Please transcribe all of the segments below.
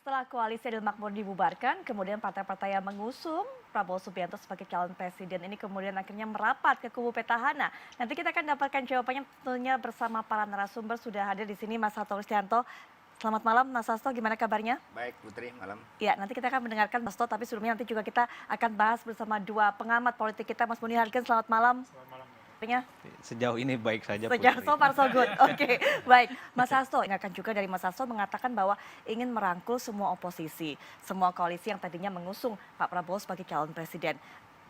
Setelah koalisi Adil Makmur dibubarkan, kemudian partai-partai yang mengusung Prabowo Subianto sebagai calon presiden ini kemudian akhirnya merapat ke kubu petahana. Nanti kita akan dapatkan jawabannya tentunya bersama para narasumber. Sudah hadir di sini Mas Hasto Kristianto. Selamat malam Mas Hasto, gimana kabarnya? Baik Putri, malam. Ya, nanti kita akan mendengarkan Mas Hasto, tapi sebelumnya nanti juga kita akan bahas bersama dua pengamat politik kita. Mas Muni Hargen, selamat malam. Selamat malam. Sejauh ini baik saja. Sejauh so far so good. Oke, baik. Mas Hasto, ingatkan juga dari Mas Hasto mengatakan bahwa ingin merangkul semua oposisi, semua koalisi yang tadinya mengusung Pak Prabowo sebagai calon presiden.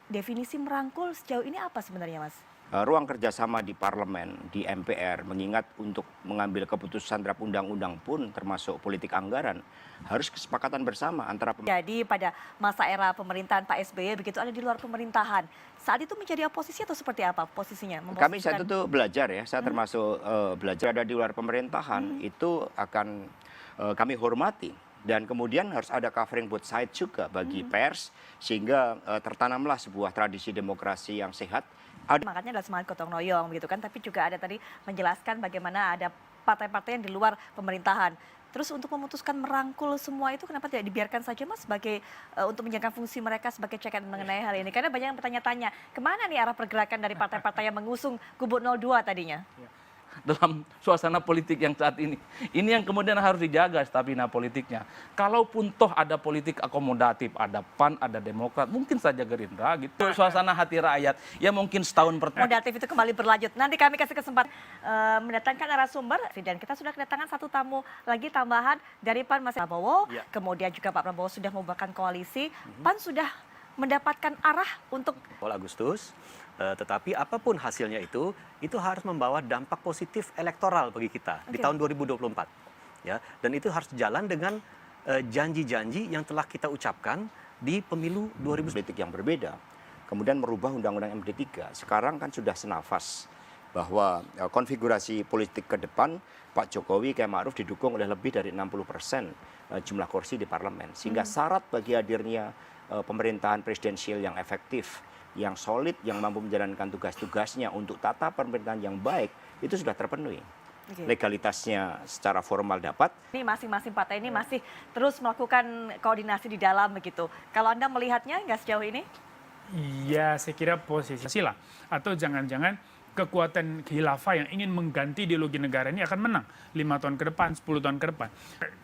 Definisi merangkul sejauh ini apa sebenarnya, Mas? Ruang kerjasama di parlemen, di MPR, mengingat untuk mengambil keputusan terhadap undang-undang pun termasuk politik anggaran, harus kesepakatan bersama antara Jadi pada masa era pemerintahan Pak SBY begitu ada di luar pemerintahan. Saat itu menjadi oposisi atau seperti apa posisinya? Kami saat itu belajar ya, saya termasuk belajar ada di luar pemerintahan, itu akan kami hormati. Dan kemudian harus ada covering both side juga bagi pers, sehingga tertanamlah sebuah tradisi demokrasi yang sehat. Makanya adalah semangat gotong royong gitu kan, tapi juga ada tadi menjelaskan bagaimana ada partai-partai yang di luar pemerintahan. Terus untuk memutuskan merangkul semua itu kenapa tidak dibiarkan saja Mas sebagai untuk menjaga fungsi mereka sebagai check and mengenai hal ini? Karena banyak yang bertanya-tanya, kemana nih arah pergerakan dari partai-partai yang mengusung kubu 02 tadinya? Dalam suasana politik yang saat ini. Ini yang kemudian harus dijaga stamina politiknya. Kalaupun toh ada politik akomodatif, ada PAN, ada Demokrat, mungkin saja Gerindra gitu. Suasana hati rakyat, ya mungkin setahun pertama. Akomodatif itu kembali berlanjut. Nanti kami kasih kesempatan mendatangkan narasumber. Dan kita sudah kedatangan satu tamu lagi tambahan dari PAN Mas Prabowo. Ya. Kemudian juga Pak Prabowo sudah membubarkan koalisi. PAN sudah mendapatkan arah untuk Agustus. Tetapi apapun hasilnya itu harus membawa dampak positif elektoral bagi kita di tahun 2024. Ya, dan itu harus jalan dengan janji-janji yang telah kita ucapkan di pemilu 2000. Politik yang berbeda, kemudian merubah undang-undang MD3. Sekarang kan sudah senafas bahwa konfigurasi politik ke depan Pak Jokowi Kiai Ma'ruf didukung oleh lebih dari 60% jumlah kursi di parlemen. Sehingga syarat bagi hadirnya pemerintahan presidensial yang efektif, yang solid, yang mampu menjalankan tugas-tugasnya untuk tata pemerintahan yang baik, itu sudah terpenuhi. Legalitasnya secara formal dapat. Ini masing-masing partai ini masih terus melakukan koordinasi di dalam begitu. Kalau Anda melihatnya nggak sejauh ini? Iya, saya kira posisi lah. Atau jangan-jangan kekuatan khilafah yang ingin mengganti ideologi negara ini akan menang 5 tahun ke depan, 10 tahun ke depan.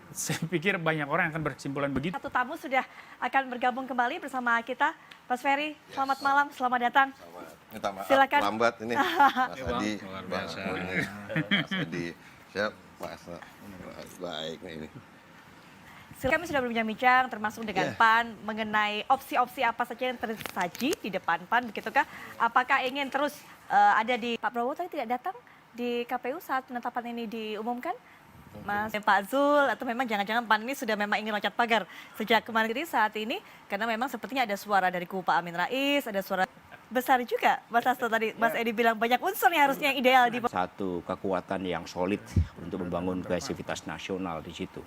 Saya pikir banyak orang akan berkesimpulan begitu. Satu tamu sudah akan bergabung kembali bersama kita. Mas Ferry, selamat malam, selamat datang. Minta maaf, silakan. lambat ini. Mas Adi, Mas Adi, siap, Mas. Baik ini. Kami sudah berbincang-bincang termasuk dengan PAN mengenai opsi-opsi apa saja yang tersaji di depan PAN, begitukah? Apakah ingin terus ada di Pak Prabowo tadi tidak datang di KPU saat penetapan ini diumumkan? Mas Pak Zul, atau memang jangan-jangan PAN ini sudah memang ingin loncat pagar sejak kemarin ini saat ini, karena memang sepertinya ada suara dari kubu Pak Amin Rais, ada suara besar juga Mas Hasto tadi, Mas Edi bilang banyak unsur yang harusnya yang ideal di satu kekuatan yang solid untuk membangun kohesivitas nasional di situ.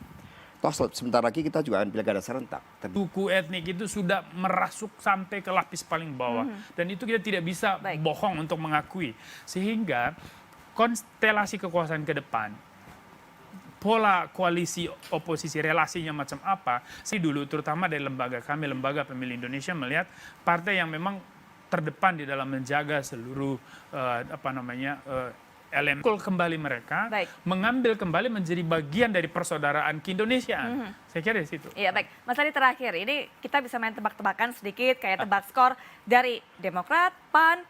Toh sebentar lagi kita juga akan pilkada serentak. Suku etnik itu sudah merasuk sampai ke lapis paling bawah. Dan itu kita tidak bisa bohong untuk mengakui. Sehingga konstelasi kekuasaan ke depan, pola koalisi oposisi relasinya macam apa, sih dulu terutama dari lembaga kami, Lembaga Pemilih Indonesia melihat partai yang memang terdepan di dalam menjaga seluruh elemen kembali mereka, mengambil kembali menjadi bagian dari persaudaraan keindonesiaan. Saya kira di situ. Iya baik, Mas Adi terakhir, ini kita bisa main tebak-tebakan sedikit, kayak tebak skor dari Demokrat, PAN.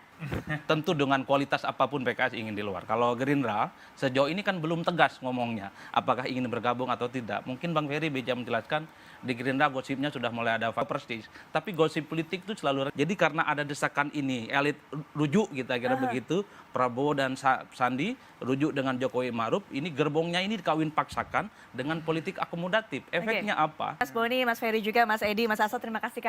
Tentu dengan kualitas apapun PKS ingin di luar. Kalau Gerindra sejauh ini kan belum tegas ngomongnya apakah ingin bergabung atau tidak. Mungkin Bang Ferry bisa menjelaskan di Gerindra gosipnya sudah mulai ada prestis. Tapi gosip politik itu selalu. Jadi karena ada desakan ini elit rujuk kita kira begitu, Prabowo dan Sandi rujuk dengan Jokowi Ma'ruf, ini gerbongnya ini dikawin paksakan dengan politik akomodatif. Efeknya apa? Mas Boni, Mas Ferry juga, Mas Edi, Mas Hasto, terima kasih.